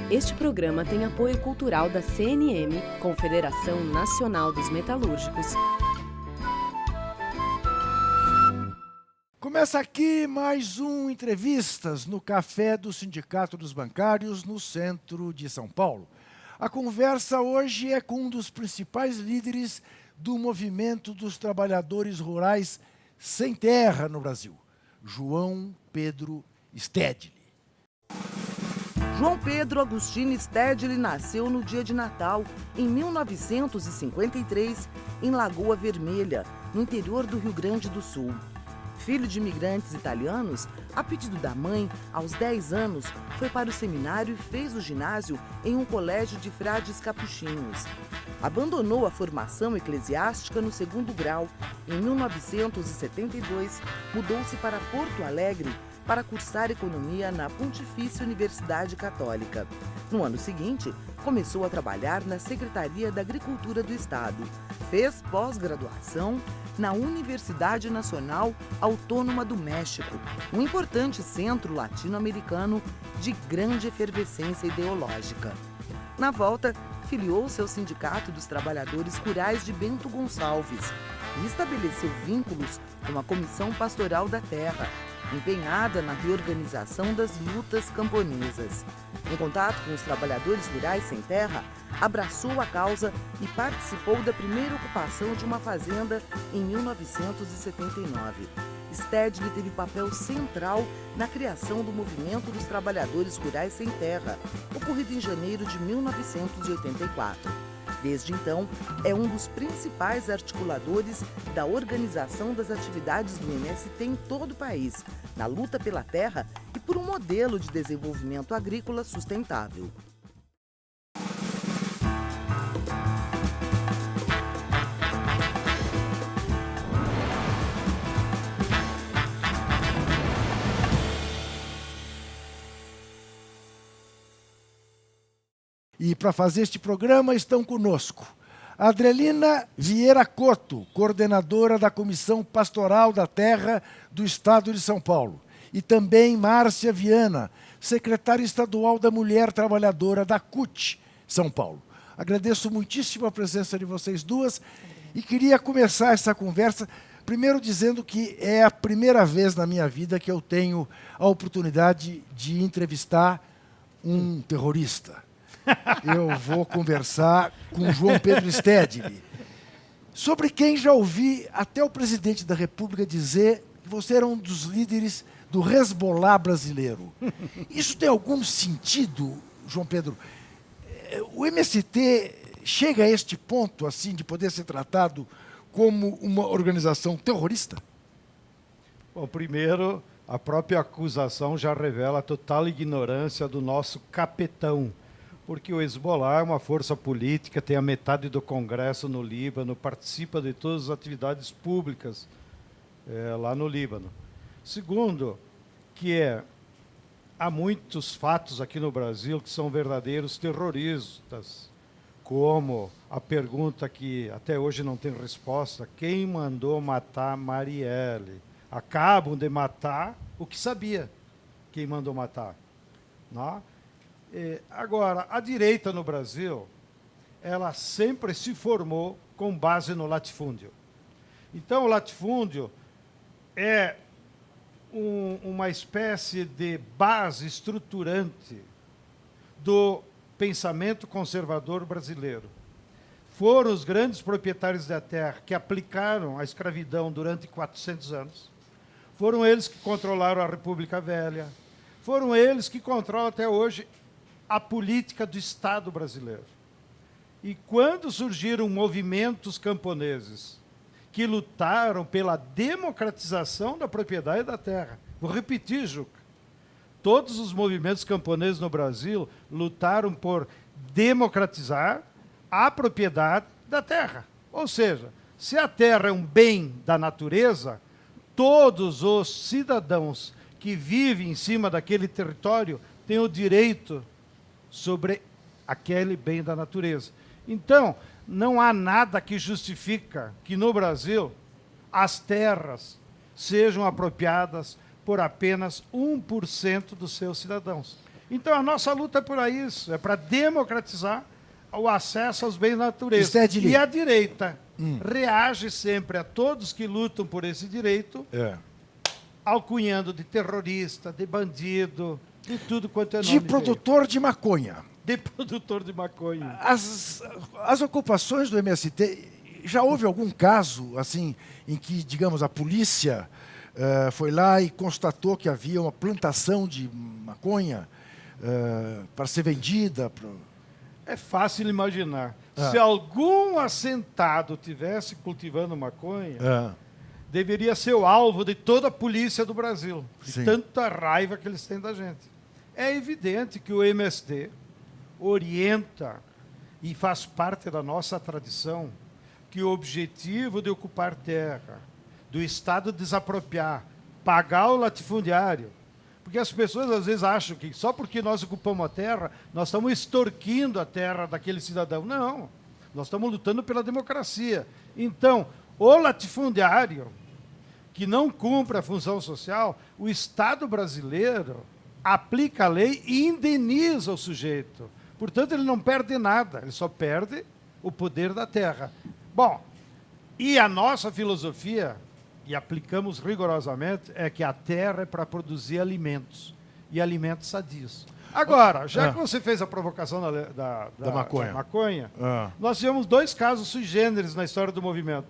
Este programa tem apoio cultural da CNM, Confederação Nacional dos Metalúrgicos. Começa aqui mais um Entrevistas no Café do Sindicato dos Bancários, no centro de São Paulo. A conversa hoje é com um dos principais líderes do movimento dos trabalhadores rurais sem terra no Brasil, João Pedro Stedley. João Pedro Agostinho Stedley nasceu no dia de Natal, em 1953, em Lagoa Vermelha, no interior do Rio Grande do Sul. Filho de imigrantes italianos, a pedido da mãe, aos 10 anos, foi para o seminário e fez o ginásio em um colégio de frades capuchinhos. Abandonou a formação eclesiástica no segundo grau. Em 1972, mudou-se para Porto Alegre para cursar economia na Pontifícia Universidade Católica. No ano seguinte, começou a trabalhar na Secretaria da Agricultura do Estado. Fez pós-graduação na Universidade Nacional Autônoma do México, um importante centro latino-americano de grande efervescência ideológica. Na volta, filiou-se ao Sindicato dos Trabalhadores Rurais de Bento Gonçalves e estabeleceu vínculos com a Comissão Pastoral da Terra, empenhada na reorganização das lutas camponesas. Em contato com os trabalhadores rurais sem terra, abraçou a causa e participou da primeira ocupação de uma fazenda em 1979. Stedley teve papel central na criação do movimento dos trabalhadores rurais sem terra, ocorrido em janeiro de 1984. Desde então, é um dos principais articuladores da organização das atividades do MST em todo o país, na luta pela terra e por um modelo de desenvolvimento agrícola sustentável. E para fazer este programa estão conosco Adrielina Vieira Couto, coordenadora da Comissão Pastoral da Terra do Estado de São Paulo, e também Márcia Viana, secretária estadual da Mulher Trabalhadora da CUT, São Paulo. Agradeço muitíssimo a presença de vocês duas e queria começar essa conversa primeiro dizendo que é a primeira vez na minha vida que eu tenho a oportunidade de entrevistar um terrorista. Eu vou conversar com João Pedro Stedley, sobre quem já ouvi até o presidente da República dizer que você era um dos líderes do Hezbollah brasileiro. Isso tem algum sentido, João Pedro? O MST chega a este ponto assim de poder ser tratado como uma organização terrorista? Bom, primeiro, a própria acusação já revela a total ignorância do nosso capitão, porque o Hezbollah é uma força política, tem a metade do Congresso no Líbano, participa de todas as atividades públicas lá no Líbano. Segundo, há muitos fatos aqui no Brasil que são verdadeiros terroristas, como a pergunta que até hoje não tem resposta: quem mandou matar Marielle? Acabam de matar o que sabia quem mandou matar, não? Agora, a direita no Brasil, ela sempre se formou com base no latifúndio. Então, o latifúndio é uma espécie de base estruturante do pensamento conservador brasileiro. Foram os grandes proprietários da terra que aplicaram a escravidão durante 400 anos. Foram eles que controlaram a República Velha. Foram eles que controlam até hoje a política do Estado brasileiro. E quando surgiram movimentos camponeses que lutaram pela democratização da propriedade da terra, vou repetir, Juca, todos os movimentos camponeses no Brasil lutaram por democratizar a propriedade da terra. Ou seja, se a terra é um bem da natureza, todos os cidadãos que vivem em cima daquele território têm o direito sobre aquele bem da natureza. Então, não há nada que justifica que no Brasil as terras sejam apropriadas por apenas 1% dos seus cidadãos. Então, a nossa luta é por isso, é para democratizar o acesso aos bens da natureza. Isso é direito. E a direita reage sempre a todos que lutam por esse direito, alcunhando de terrorista, de bandido, de tudo quanto é nome. De produtor de maconha. De produtor de maconha. As ocupações do MST, já houve algum caso assim em que, digamos, a polícia foi lá e constatou que havia uma plantação de maconha para ser vendida? É fácil imaginar. Se algum assentado tivesse cultivando maconha, deveria ser o alvo de toda a polícia do Brasil. De tanta raiva que eles têm da gente. É evidente que o MST orienta e faz parte da nossa tradição que o objetivo de ocupar terra, do Estado desapropriar, pagar o latifundiário, porque as pessoas às vezes acham que só porque nós ocupamos a terra, nós estamos extorquindo a terra daquele cidadão. Não, nós estamos lutando pela democracia. Então, o latifundiário que não cumpre a função social, o Estado brasileiro aplica a lei e indeniza o sujeito. Portanto, ele não perde nada, ele só perde o poder da terra. Bom, e a nossa filosofia, e aplicamos rigorosamente, é que a terra é para produzir alimentos, e alimentos sadios. Agora, já que você fez a provocação da maconha, nós tivemos 2 casos sui generis na história do movimento.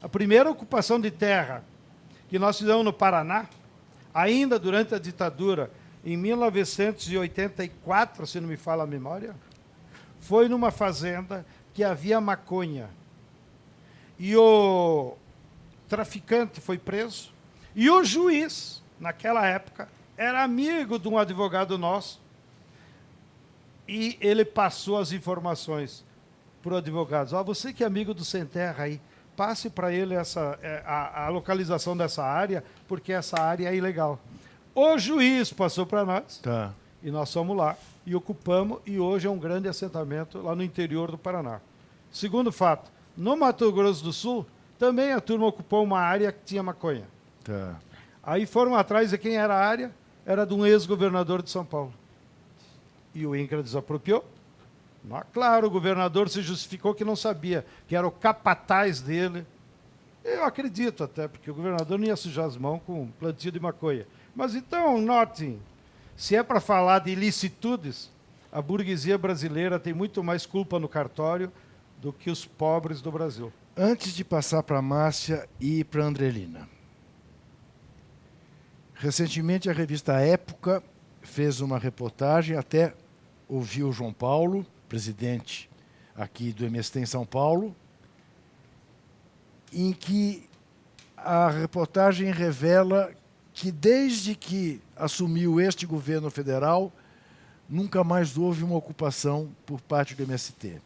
A primeira ocupação de terra, que nós fizemos no Paraná, ainda durante a ditadura, em 1984, se não me falha a memória, foi numa fazenda que havia maconha. E o traficante foi preso. E o juiz, naquela época, era amigo de um advogado nosso. E ele passou as informações para o advogado. Você que é amigo do Sem Terra aí, passe para ele a localização dessa área, porque essa área é ilegal. O juiz passou para nós, e nós fomos lá, e ocupamos, e hoje é um grande assentamento lá no interior do Paraná. Segundo fato, no Mato Grosso do Sul, também a turma ocupou uma área que tinha maconha. Aí foram atrás de quem era a área, era de um ex-governador de São Paulo. E o INCRA desapropriou. Claro, o governador se justificou que não sabia, que era o capataz dele. Eu acredito até, porque o governador não ia sujar as mãos com plantio de maconha. Mas então, notem, se é para falar de ilicitudes, a burguesia brasileira tem muito mais culpa no cartório do que os pobres do Brasil. Antes de passar para a Márcia e para a Andrelina, recentemente a revista Época fez uma reportagem, até ouviu o João Paulo, presidente aqui do MST em São Paulo, em que a reportagem revela que desde que assumiu este governo federal, nunca mais houve uma ocupação por parte do MST.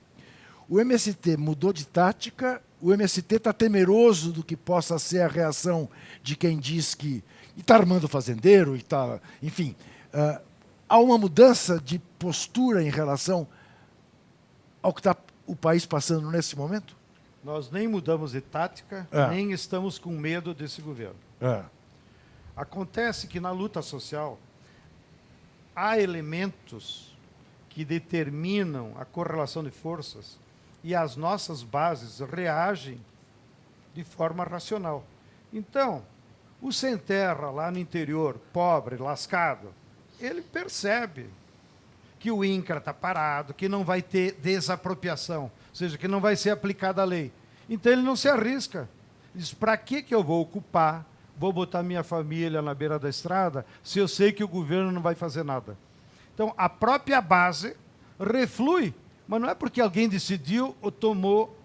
O MST mudou de tática, o MST está temeroso do que possa ser a reação de quem diz que está armando fazendeiro, enfim. Há uma mudança de postura em relação ao que está o país passando nesse momento? Nós nem mudamos de tática, nem estamos com medo desse governo. Acontece que na luta social há elementos que determinam a correlação de forças e as nossas bases reagem de forma racional. Então, o sem terra lá no interior, pobre, lascado, ele percebe que o INCRA está parado, que não vai ter desapropriação, ou seja, que não vai ser aplicada a lei. Então ele não se arrisca. Diz, para que eu vou ocupar, vou botar minha família na beira da estrada, se eu sei que o governo não vai fazer nada? Então, a própria base reflui, mas não é porque alguém decidiu ou tomou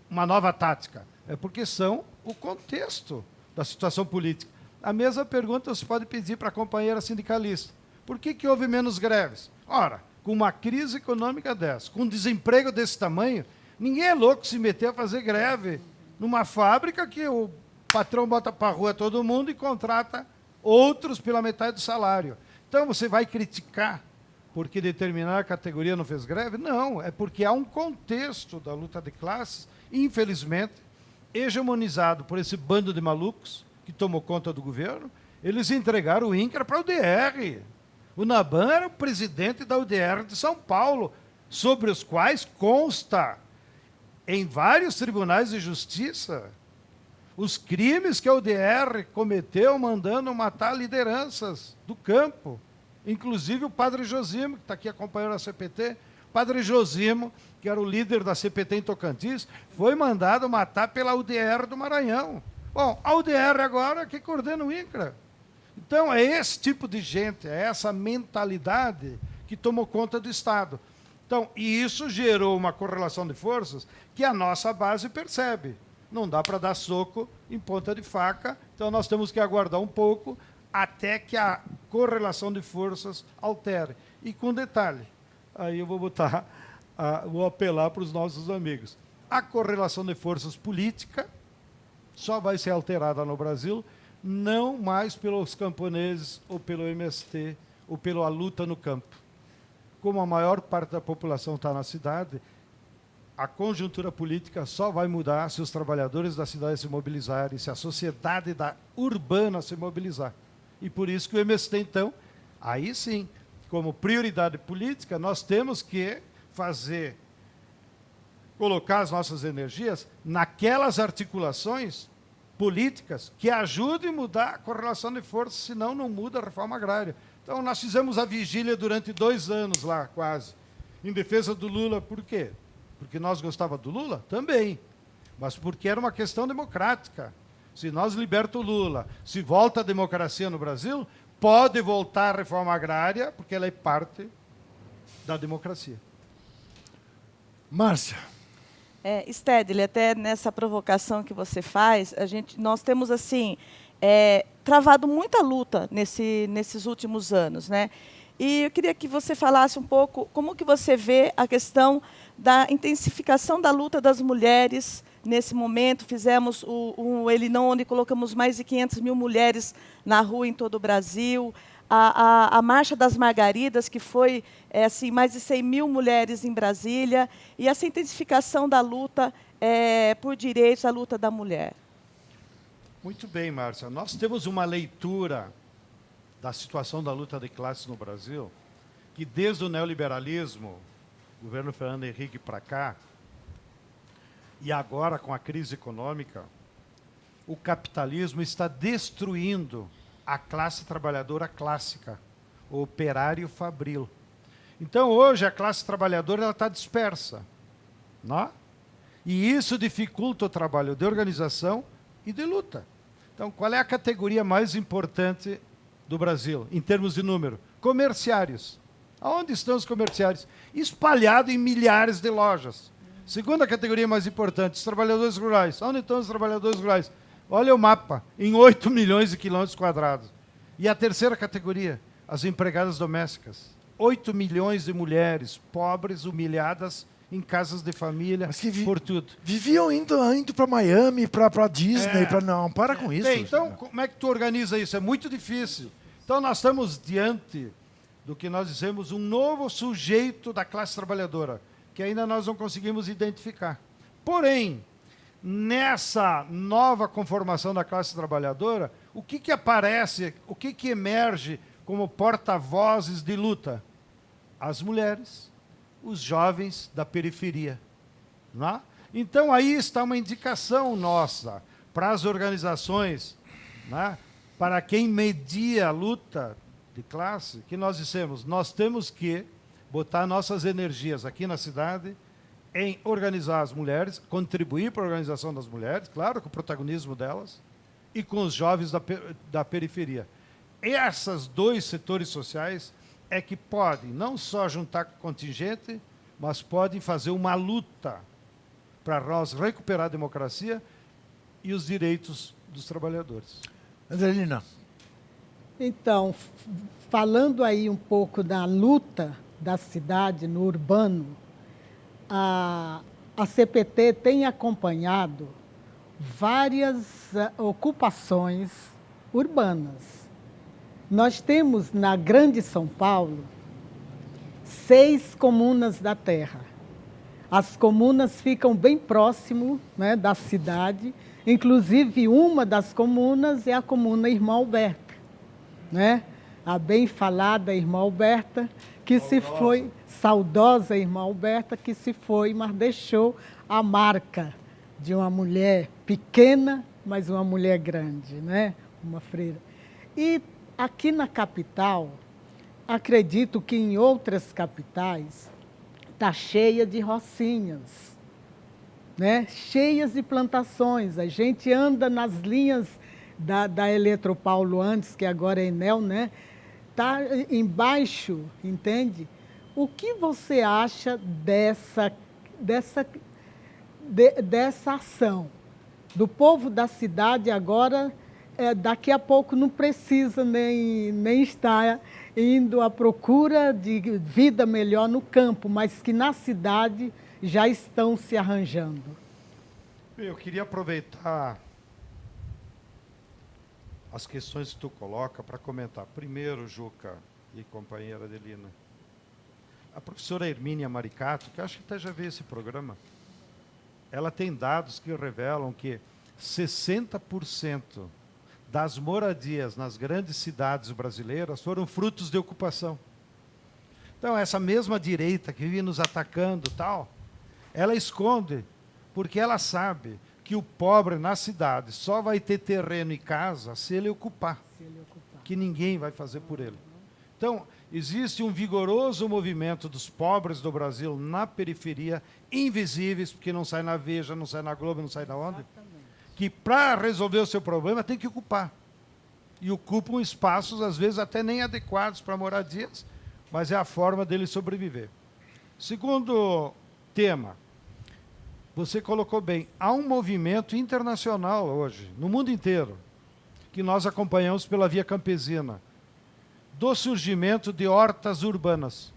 uma nova tática, é porque são o contexto da situação política. A mesma pergunta você pode pedir para a companheira sindicalista. Por que houve menos greves? Ora, com uma crise econômica dessa, com um desemprego desse tamanho, ninguém é louco se meter a fazer greve numa fábrica que o patrão bota para a rua todo mundo e contrata outros pela metade do salário. Então, você vai criticar porque determinada categoria não fez greve? Não, é porque há um contexto da luta de classes, infelizmente, hegemonizado por esse bando de malucos que tomou conta do governo. Eles entregaram o INCRA para o DR. O Naban era o presidente da UDR de São Paulo, sobre os quais consta em vários tribunais de justiça os crimes que a UDR cometeu mandando matar lideranças do campo, inclusive o padre Josimo, que está aqui acompanhando a CPT. O padre Josimo, que era o líder da CPT em Tocantins, foi mandado matar pela UDR do Maranhão. Bom, a UDR agora que coordena o INCRA. Então, é esse tipo de gente, é essa mentalidade que tomou conta do Estado. Então, e isso gerou uma correlação de forças que a nossa base percebe. Não dá para dar soco em ponta de faca, então nós temos que aguardar um pouco até que a correlação de forças altere. E com detalhe, aí eu vou apelar para os nossos amigos. A correlação de forças política só vai ser alterada no Brasil, não mais pelos camponeses ou pelo MST ou pela luta no campo. Como a maior parte da população está na cidade, a conjuntura política só vai mudar se os trabalhadores da cidade se mobilizarem, se a sociedade urbana se mobilizar. E por isso que o MST, então, aí sim, como prioridade política, nós temos que colocar as nossas energias naquelas articulações políticas que ajudem a mudar a correlação de forças, senão não muda a reforma agrária. Então, nós fizemos a vigília durante 2 anos lá, quase, em defesa do Lula. Por quê? Porque nós gostávamos do Lula? Também. Mas porque era uma questão democrática. Se nós libertamos o Lula, se volta a democracia no Brasil, pode voltar a reforma agrária, porque ela é parte da democracia. Márcia. Stedley, até nessa provocação que você faz, nós temos assim travado muita luta nesses últimos anos, né? E eu queria que você falasse um pouco como que você vê a questão da intensificação da luta das mulheres nesse momento. Fizemos o Elinão, onde colocamos mais de 500 mil mulheres na rua em todo o Brasil. A Marcha das Margaridas, que foi assim, mais de 100 mil mulheres em Brasília. E essa intensificação da luta por direitos, a luta da mulher. Muito bem, Márcia. Nós temos uma leitura da situação da luta de classes no Brasil, que desde o neoliberalismo, governo Fernando Henrique para cá, e agora com a crise econômica, o capitalismo está destruindo a classe trabalhadora clássica, o operário fabril. Então, hoje, a classe trabalhadora está dispersa, não? E isso dificulta o trabalho de organização e de luta. Então, qual é a categoria mais importante do Brasil, em termos de número? Comerciários. Aonde estão os comerciários? Espalhados em milhares de lojas. Segunda categoria mais importante, os trabalhadores rurais. Onde estão os trabalhadores rurais? Olha o mapa, em 8 milhões de quilômetros quadrados. E a terceira categoria, as empregadas domésticas. 8 milhões de mulheres pobres, humilhadas, em casas de família, por tudo. Viviam indo para Miami, para Disney, não, para com isso. Bem, então, como é que tu organiza isso? É muito difícil. Então, nós estamos diante do que nós dizemos um novo sujeito da classe trabalhadora, que ainda nós não conseguimos identificar. Porém, nessa nova conformação da classe trabalhadora, o que aparece, o que emerge como porta-vozes de luta? As mulheres, os jovens da periferia. Não é? Então, aí está uma indicação nossa para as organizações, não é? Para quem media a luta de classe, que nós dissemos, nós temos que botar nossas energias aqui na cidade em organizar as mulheres, contribuir para a organização das mulheres, claro, com o protagonismo delas, e com os jovens da periferia. Esses 2 setores sociais é que podem não só juntar contingente, mas podem fazer uma luta para nós recuperar a democracia e os direitos dos trabalhadores. Andrelina. Então, falando aí um pouco da luta da cidade no urbano, a CPT tem acompanhado várias ocupações urbanas. Nós temos, na Grande São Paulo, 6 comunas da terra. As comunas ficam bem próximo, né, da cidade. Inclusive, uma das comunas é a comuna Irmão Alberto, né? a bem falada irmã Alberta, que se foi, saudosa irmã Alberta, que se foi, mas deixou a marca de uma mulher pequena, mas uma mulher grande, né? Uma freira. E aqui na capital, acredito que em outras capitais, está cheia de rocinhas, né? Cheias de plantações. A gente anda nas linhas da Eletropaulo antes, que agora é Enel, né? Está embaixo, entende? O que você acha dessa ação do povo da cidade agora? Daqui a pouco não precisa nem estar indo à procura de vida melhor no campo, mas que na cidade já estão se arranjando. Eu queria aproveitar as questões que tu coloca para comentar. Primeiro, Juca e companheira Adelina, a professora Hermínia Maricato, que acho que até já viu esse programa, ela tem dados que revelam que 60% das moradias nas grandes cidades brasileiras foram frutos de ocupação. Então, essa mesma direita que vive nos atacando tal, ela esconde, porque ela sabe que o pobre na cidade só vai ter terreno e casa se ele ocupar, que ninguém vai fazer por ele. Então, existe um vigoroso movimento dos pobres do Brasil na periferia, invisíveis, porque não sai na Veja, não sai na Globo, não sai da onde, que para resolver o seu problema tem que ocupar. E ocupam espaços, às vezes, até nem adequados para moradias, mas é a forma dele sobreviver. Segundo tema, você colocou bem, há um movimento internacional hoje, no mundo inteiro, que nós acompanhamos pela Via Campesina, do surgimento de hortas urbanas.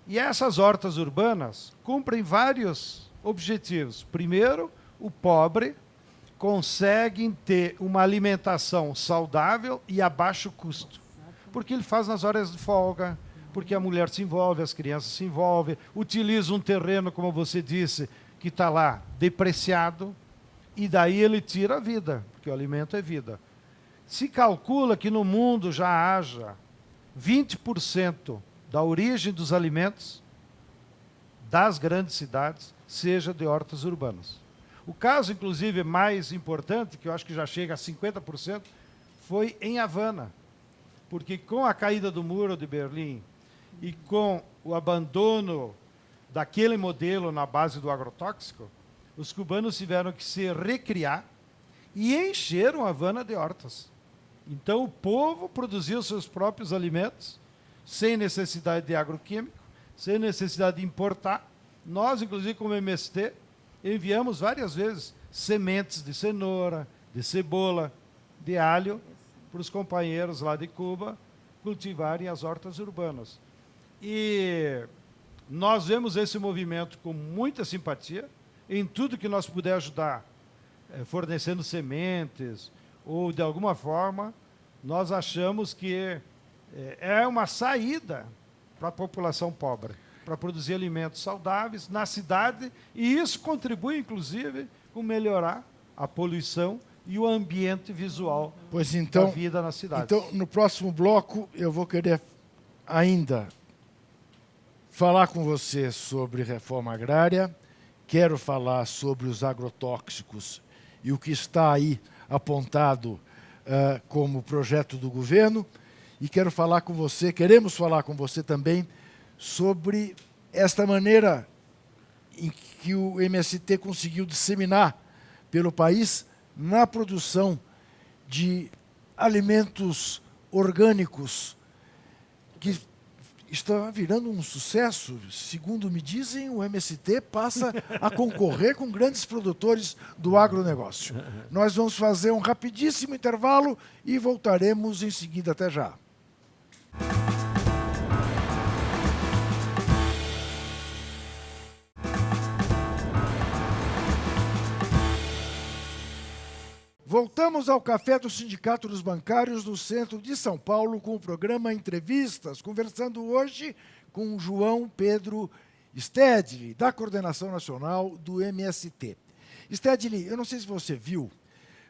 E essas hortas urbanas cumprem vários objetivos. Primeiro, o pobre consegue ter uma alimentação saudável e a baixo custo, porque ele faz nas horas de folga, porque a mulher se envolve, as crianças se envolvem, utiliza um terreno, como você disse, que está lá depreciado, e daí ele tira a vida, porque o alimento é vida. Se calcula que no mundo já haja 20% da origem dos alimentos das grandes cidades seja de hortas urbanas. O caso, inclusive, mais importante, que eu acho que já chega a 50%, foi em Havana, porque com a caída do muro de Berlim e com o abandono daquele modelo na base do agrotóxico, os cubanos tiveram que se recriar e encheram Havana de hortas. Então, o povo produziu seus próprios alimentos, sem necessidade de agroquímico, sem necessidade de importar. Nós, inclusive, como MST, enviamos várias vezes sementes de cenoura, de cebola, de alho, para os companheiros lá de Cuba cultivarem as hortas urbanas. E nós vemos esse movimento com muita simpatia, em tudo que nós puder ajudar, fornecendo sementes, ou de alguma forma, nós achamos que é uma saída para a população pobre, para produzir alimentos saudáveis na cidade, e isso contribui, inclusive, com melhorar a poluição e o ambiente visual da vida na cidade. Então, no próximo bloco, eu vou querer ainda falar com você sobre reforma agrária, quero falar sobre os agrotóxicos e o que está aí apontado como projeto do governo, e queremos falar com você também sobre esta maneira em que o MST conseguiu disseminar pelo país na produção de alimentos orgânicos que está virando um sucesso. Segundo me dizem, o MST passa a concorrer com grandes produtores do agronegócio. Nós vamos fazer um rapidíssimo intervalo e voltaremos em seguida. Até já. Voltamos ao Café do Sindicato dos Bancários no centro de São Paulo com o programa Entrevistas, conversando hoje com João Pedro Stedley, da Coordenação Nacional do MST. Stedley, eu não sei se você viu,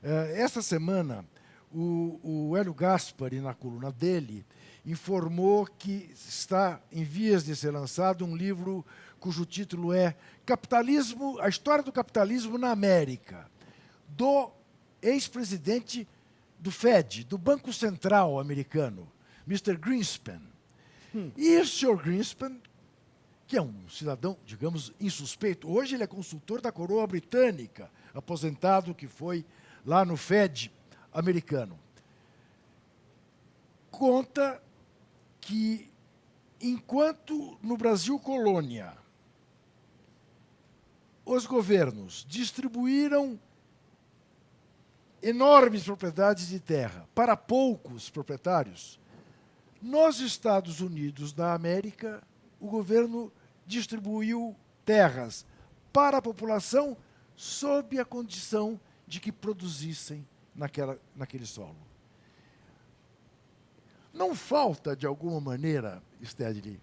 esta semana O Hélio Gaspari, na coluna dele, informou que está em vias de ser lançado um livro cujo título é Capitalismo, a História do Capitalismo na América, do ex-presidente do Fed, do Banco Central americano, Mr. Greenspan. E o Sr. Greenspan, que é um cidadão, digamos, insuspeito, hoje ele é consultor da coroa britânica, aposentado que foi lá no Fed americano, conta que, enquanto no Brasil colônia, os governos distribuíram enormes propriedades de terra para poucos proprietários, nos Estados Unidos da América, o governo distribuiu terras para a população sob a condição de que produzissem naquele solo. Não falta, de alguma maneira, Stedley,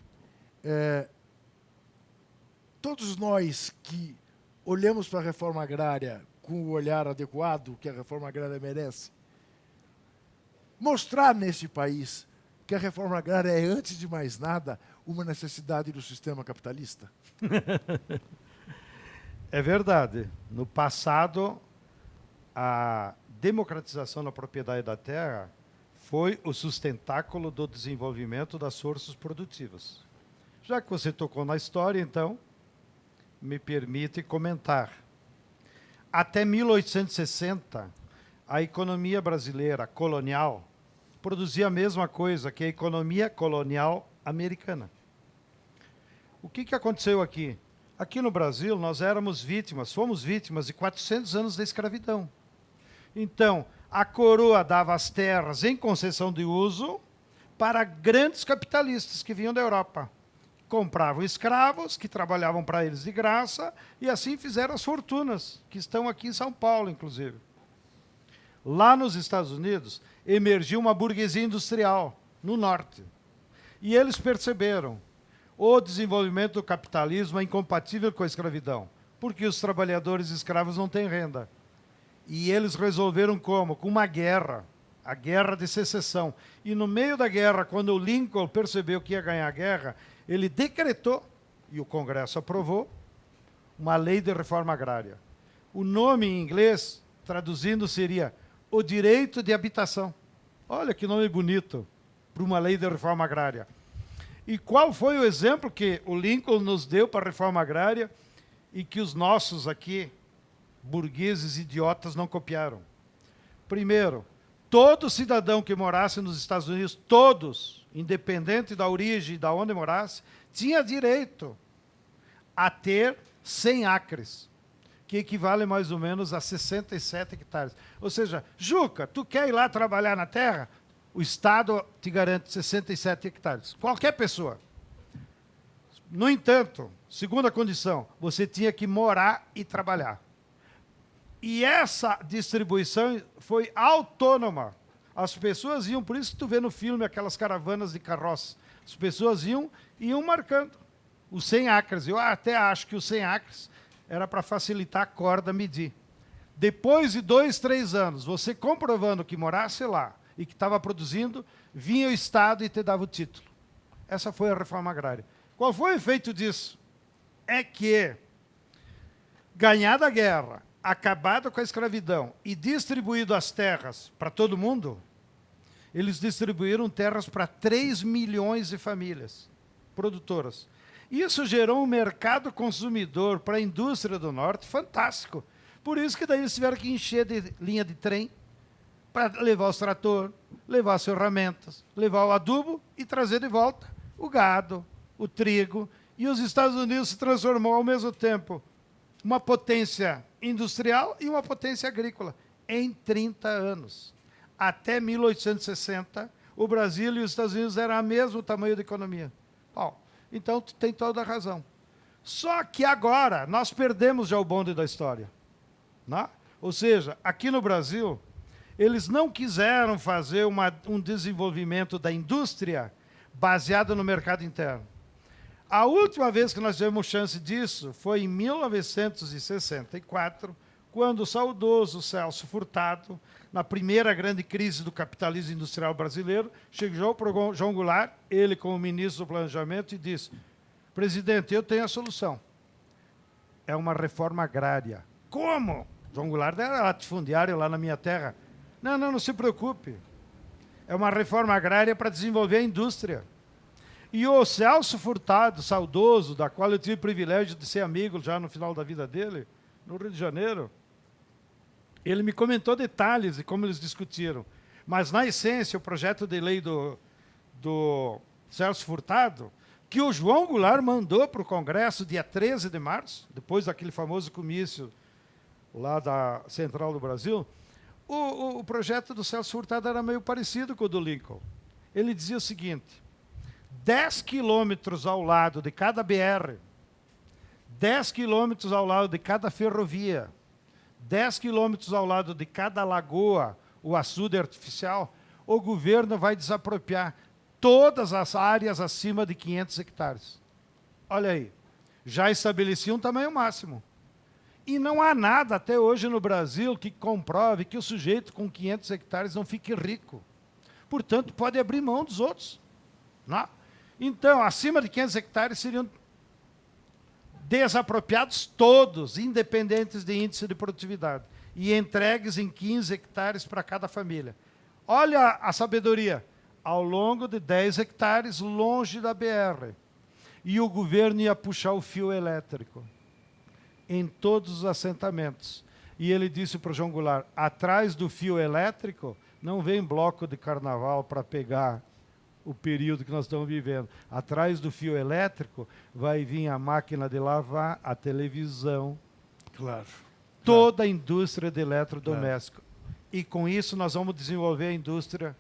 todos nós que olhamos para a reforma agrária com o olhar adequado que a reforma agrária merece, mostrar nesse país que a reforma agrária é, antes de mais nada, uma necessidade do sistema capitalista? É verdade. No passado, a democratização da propriedade da terra foi o sustentáculo do desenvolvimento das forças produtivas. Já que você tocou na história, então, me permite comentar. Até 1860, a economia brasileira colonial produzia a mesma coisa que a economia colonial americana. O que aconteceu aqui? Aqui no Brasil, nós fomos vítimas de 400 anos da escravidão. Então, a coroa dava as terras em concessão de uso para grandes capitalistas que vinham da Europa. Compravam escravos, que trabalhavam para eles de graça, e assim fizeram as fortunas, que estão aqui em São Paulo, inclusive. Lá nos Estados Unidos, emergiu uma burguesia industrial, no norte. E eles perceberam: o desenvolvimento do capitalismo é incompatível com a escravidão, porque os trabalhadores escravos não têm renda. E eles resolveram como? Com uma guerra, a Guerra de Secessão. E no meio da guerra, quando o Lincoln percebeu que ia ganhar a guerra, ele decretou, e o Congresso aprovou, uma lei de reforma agrária. O nome em inglês, traduzindo, seria o direito de habitação. Olha que nome bonito para uma lei de reforma agrária. E qual foi o exemplo que o Lincoln nos deu para a reforma agrária e que os nossos aqui, burgueses idiotas, não copiaram? Primeiro, todo cidadão que morasse nos Estados Unidos, todos, independente da origem e de onde morasse, tinha direito a ter 100 acres, que equivale mais ou menos a 67 hectares. Ou seja, Juca, tu quer ir lá trabalhar na terra? O Estado te garante 67 hectares. Qualquer pessoa. No entanto, segunda condição, você tinha que morar e trabalhar. E essa distribuição foi autônoma. As pessoas iam, por isso que tu vê no filme aquelas caravanas de carroça. As pessoas iam marcando os 100 acres. Eu até acho que os 100 acres era para facilitar a corda medir. Depois de 2, 3 anos, você comprovando que morasse lá e que estava produzindo, vinha o Estado e te dava o título. Essa foi a reforma agrária. Qual foi o efeito disso? É que, ganhada a guerra, acabado com a escravidão e distribuído as terras para todo mundo, eles distribuíram terras para 3 milhões de famílias produtoras. Isso gerou um mercado consumidor para a indústria do norte fantástico. Por isso que daí eles tiveram que encher de linha de trem para levar os tratores, levar as ferramentas, levar o adubo e trazer de volta o gado, o trigo. E os Estados Unidos se transformou ao mesmo tempo uma potência industrial e uma potência agrícola em 30 anos. Até 1860, o Brasil e os Estados Unidos eram o mesmo tamanho de economia. Bom, então tu tem toda a razão. Só que agora nós perdemos já o bonde da história. Né? Ou seja, aqui no Brasil, eles não quiseram fazer um desenvolvimento da indústria baseado no mercado interno. A última vez que nós tivemos chance disso foi em 1964, quando o saudoso Celso Furtado, na primeira grande crise do capitalismo industrial brasileiro, chegou para o João Goulart, ele como ministro do Planejamento, e disse: presidente, eu tenho a solução. É uma reforma agrária. Como? João Goulart era latifundiário lá na minha terra. Não se preocupe. É uma reforma agrária para desenvolver a indústria. E o Celso Furtado, saudoso, da qual eu tive o privilégio de ser amigo já no final da vida dele, no Rio de Janeiro, ele me comentou detalhes de como eles discutiram. Mas, na essência, o projeto de lei do Celso Furtado, que o João Goulart mandou para o Congresso dia 13 de março, depois daquele famoso comício lá da Central do Brasil, o projeto do Celso Furtado era meio parecido com o do Lincoln. Ele dizia o seguinte: 10 quilômetros ao lado de cada BR, 10 quilômetros ao lado de cada ferrovia, 10 quilômetros ao lado de cada lagoa, o açude artificial, o governo vai desapropriar todas as áreas acima de 500 hectares. Olha aí, já estabelecia um tamanho máximo. E não há nada até hoje no Brasil que comprove que o sujeito com 500 hectares não fique rico. Portanto, pode abrir mão dos outros. Não? Então, acima de 500 hectares seriam desapropriados todos, independentes de índice de produtividade, e entregues em 15 hectares para cada família. Olha a sabedoria. Ao longo de 10 hectares, longe da BR. E o governo ia puxar o fio elétrico em todos os assentamentos. E ele disse para o João Goulart: atrás do fio elétrico não vem bloco de carnaval para pegar o período que nós estamos vivendo. Atrás do fio elétrico vai vir a máquina de lavar, a televisão, Claro. toda a indústria de eletrodoméstico. E com isso nós vamos desenvolver a indústria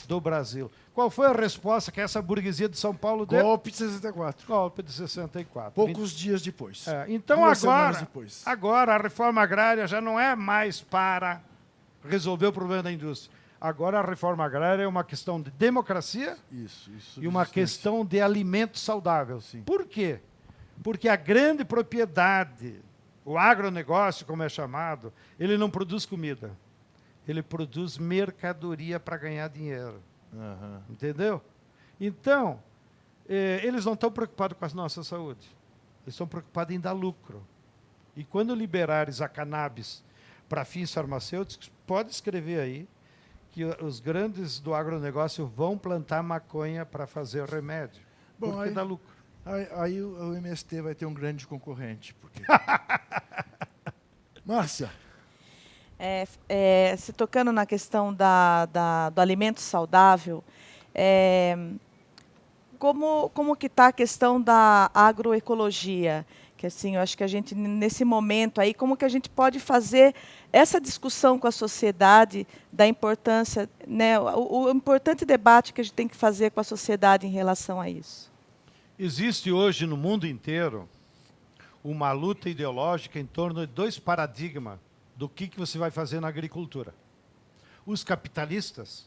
do Brasil. Qual foi a resposta que essa burguesia de São Paulo deu? Golpe de 64. Golpe de 64. Poucos dias depois. Então, 2 semanas depois. agora a reforma agrária já não é mais para resolver o problema da indústria. Agora a reforma agrária é uma questão de democracia Isso. e uma questão de alimento saudável. Sim. Por quê? Porque a grande propriedade, o agronegócio, como é chamado, ele não produz comida. Ele produz mercadoria para ganhar dinheiro. Aham. Entendeu? Então, eles não estão preocupados com a nossa saúde. Eles estão preocupados em dar lucro. E quando liberares a cannabis para fins farmacêuticos, pode escrever aí que os grandes do agronegócio vão plantar maconha para fazer remédio. Bom, porque aí- dá lucro. Aí o MST vai ter um grande concorrente. Porque... Márcia, Se tocando na questão do alimento saudável, como que está a questão da agroecologia? Que assim, eu acho que a gente, nesse momento aí, como que a gente pode fazer essa discussão com a sociedade da importância, né, o importante debate que a gente tem que fazer com a sociedade em relação a isso? Existe hoje no mundo inteiro uma luta ideológica em torno de 2 paradigmas do que você vai fazer na agricultura. Os capitalistas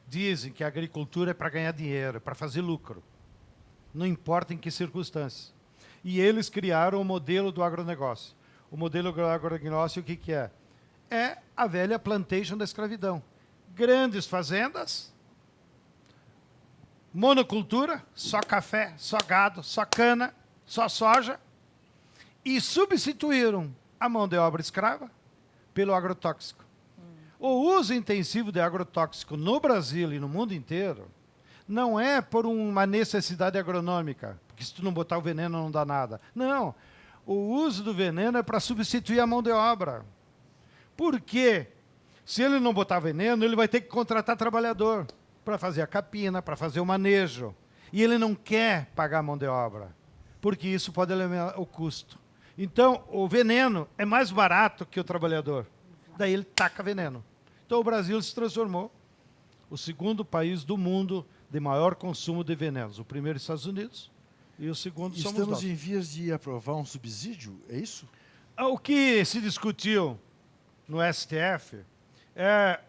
dizem que a agricultura é para ganhar dinheiro, é para fazer lucro. Não importa em que circunstâncias. E eles criaram o modelo do agronegócio. O modelo do agronegócio, o que é? É a velha plantation da escravidão. Grandes fazendas, monocultura, só café, só gado, só cana, só soja, e substituíram a mão de obra escrava pelo agrotóxico. O uso intensivo de agrotóxico no Brasil e no mundo inteiro não é por uma necessidade agronômica, porque se tu não botar o veneno não dá nada. Não, o uso do veneno é para substituir a mão de obra. Por quê? Se ele não botar veneno, ele vai ter que contratar trabalhador para fazer a capina, para fazer o manejo. E ele não quer pagar a mão de obra, porque isso pode elevar o custo. Então, o veneno é mais barato que o trabalhador. Daí ele taca veneno. Então, o Brasil se transformou o 2º país do mundo de maior consumo de venenos. O primeiro, Estados Unidos, e o segundo somos estamos nós. em vias de aprovar um subsídio, é isso? O que se discutiu no STF é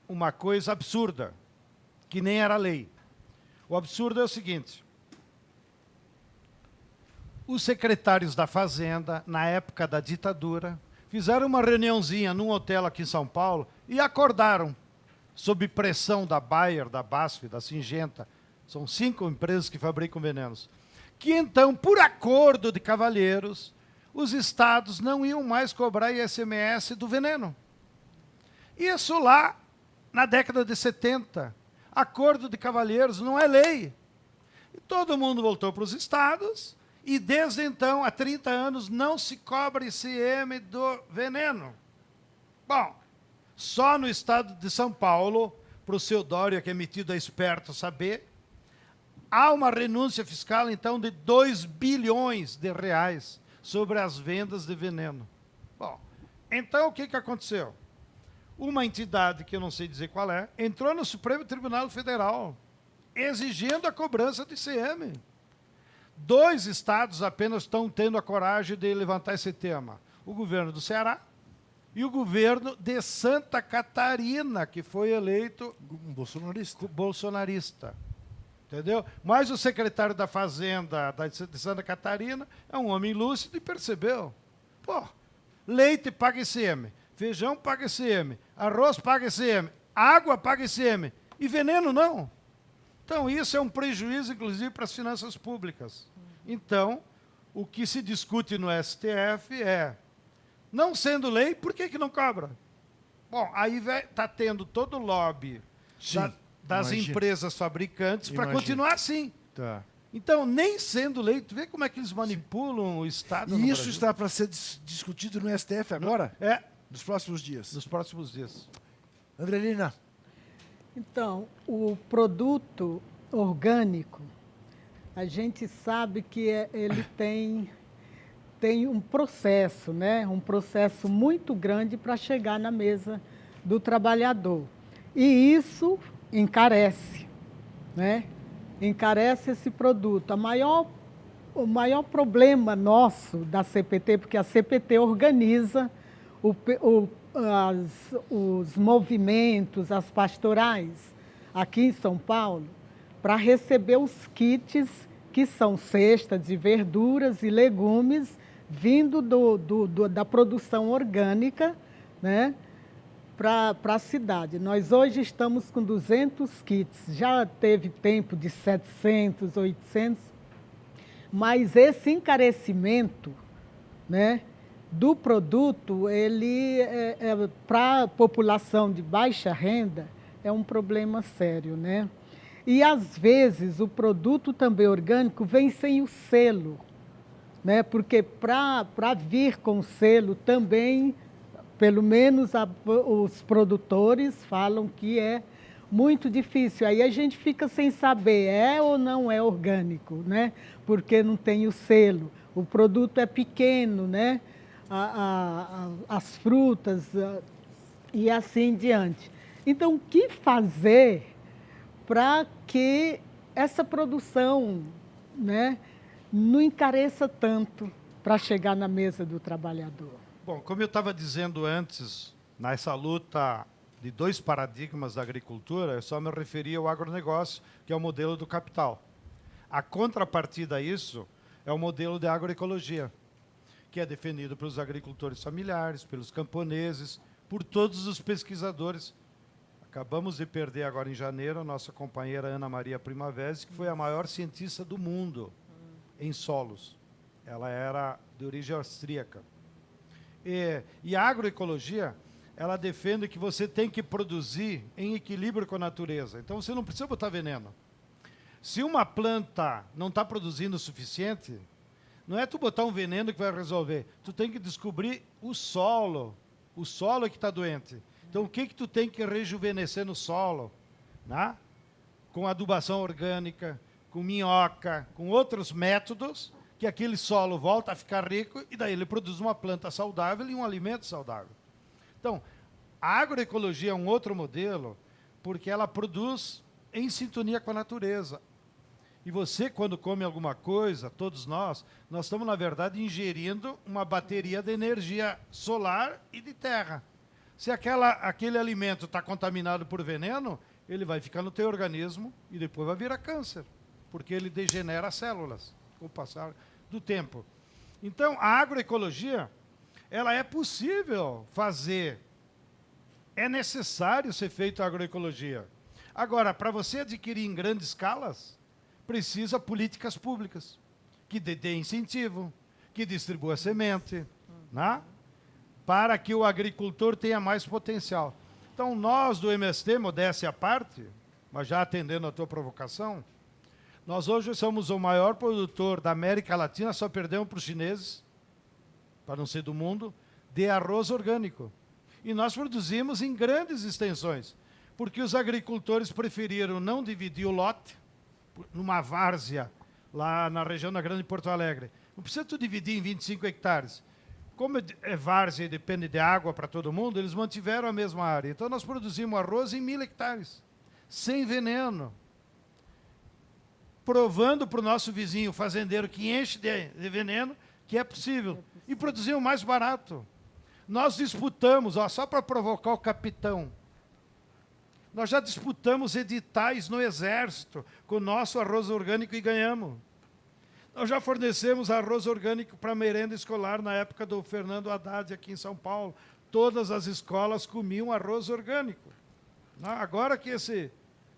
uma coisa absurda, que nem era lei. O absurdo é o seguinte: os secretários da Fazenda, na época da ditadura, fizeram uma reuniãozinha num hotel aqui em São Paulo e acordaram, sob pressão da Bayer, da BASF, da Syngenta, são 5 empresas que fabricam venenos, que então, por acordo de cavalheiros, os estados não iam mais cobrar ICMS do veneno. Isso lá na década de 70. Acordo de cavalheiros não é lei. E todo mundo voltou para os estados e desde então, há 30 anos, não se cobra ICM do veneno. Bom, só no estado de São Paulo, para o seu Dória, que é metido a esperto, saber, há uma renúncia fiscal, então, de 2 bilhões de reais sobre as vendas de veneno. Bom, então o que aconteceu? Uma entidade, que eu não sei dizer qual é, entrou no Supremo Tribunal Federal, exigindo a cobrança de ICM. 2 estados apenas estão tendo a coragem de levantar esse tema. O governo do Ceará e o governo de Santa Catarina, que foi eleito bolsonarista. Entendeu? Mas o secretário da Fazenda de Santa Catarina é um homem lúcido e percebeu. Pô, leite paga ICM, feijão paga ICM, arroz paga ICM, água paga ICM e veneno não. Então, isso é um prejuízo, inclusive, para as finanças públicas. Então, o que se discute no STF é, não sendo lei, por que não cobra? Bom, aí está tendo todo o lobby das empresas fabricantes para continuar assim. Tá. Então, nem sendo lei, tu vê como é que eles manipulam o Estado no E isso Brasil? está para ser discutido no STF agora? Nos próximos dias? Nos próximos dias. Andrelina. Então, o produto orgânico, a gente sabe que ele tem um processo, né? Um processo muito grande para chegar na mesa do trabalhador. E isso encarece, né? Encarece esse produto. O maior problema nosso da CPT, porque a CPT organiza os movimentos, as pastorais aqui em São Paulo, para receber os kits, que são cestas de verduras e legumes, vindo da produção orgânica, né, para a cidade. Nós hoje estamos com 200 kits, já teve tempo de 700, 800, mas esse encarecimento, né, do produto, ele para a população de baixa renda, é um problema sério, né? E, às vezes, o produto também orgânico vem sem o selo, né? Porque para vir com selo também, pelo menos os produtores falam que é muito difícil. Aí a gente fica sem saber, é ou não é orgânico, né? Porque não tem o selo. O produto é pequeno, né? As frutas e assim em diante. Então, o que fazer para que essa produção, né, não encareça tanto para chegar na mesa do trabalhador? Bom, como eu estava dizendo antes, nessa luta de 2 paradigmas da agricultura, eu só me referia ao agronegócio, que é o modelo do capital. A contrapartida a isso é o modelo de agroecologia, que é defendido pelos agricultores familiares, pelos camponeses, por todos os pesquisadores. Acabamos de perder agora em janeiro a nossa companheira Ana Maria Primavera, que foi a maior cientista do mundo em solos. Ela era de origem austríaca. E a agroecologia, ela defende que você tem que produzir em equilíbrio com a natureza. Então, você não precisa botar veneno. Se uma planta não está produzindo o suficiente, não é tu botar um veneno que vai resolver. Tu tem que descobrir o solo é que está doente. Então, o que tu tem que rejuvenescer no solo? Né? Com adubação orgânica, com minhoca, com outros métodos, que aquele solo volta a ficar rico e daí ele produz uma planta saudável e um alimento saudável. Então, a agroecologia é um outro modelo, porque ela produz em sintonia com a natureza. E você, quando come alguma coisa, todos nós estamos, na verdade, ingerindo uma bateria de energia solar e de terra. Se aquele alimento está contaminado por veneno, ele vai ficar no teu organismo e depois vai virar câncer, porque ele degenera as células com o passar do tempo. Então, a agroecologia, ela é possível fazer. É necessário ser feito a agroecologia. Agora, para você adquirir em grandes escalas, precisa políticas públicas que dê incentivo, que distribua semente, né? Para que o agricultor tenha mais potencial. Então, nós do MST, modéstia à parte, mas já atendendo a tua provocação, nós hoje somos o maior produtor da América Latina, só perdemos para os chineses, para não ser do mundo, de arroz orgânico. E nós produzimos em grandes extensões, porque os agricultores preferiram não dividir o lote numa várzea, lá na região da Grande Porto Alegre. Não precisa tu dividir em 25 hectares. Como é várzea e depende de água para todo mundo, eles mantiveram a mesma área. Então, nós produzimos arroz em 1.000 hectares, sem veneno, provando para o nosso vizinho fazendeiro que enche de veneno que é possível. E produzimos mais barato. Nós disputamos, só para provocar o capitão, nós já disputamos editais no Exército com o nosso arroz orgânico e ganhamos. Nós já fornecemos arroz orgânico para merenda escolar na época do Fernando Haddad aqui em São Paulo. Todas as escolas comiam arroz orgânico. Agora que esse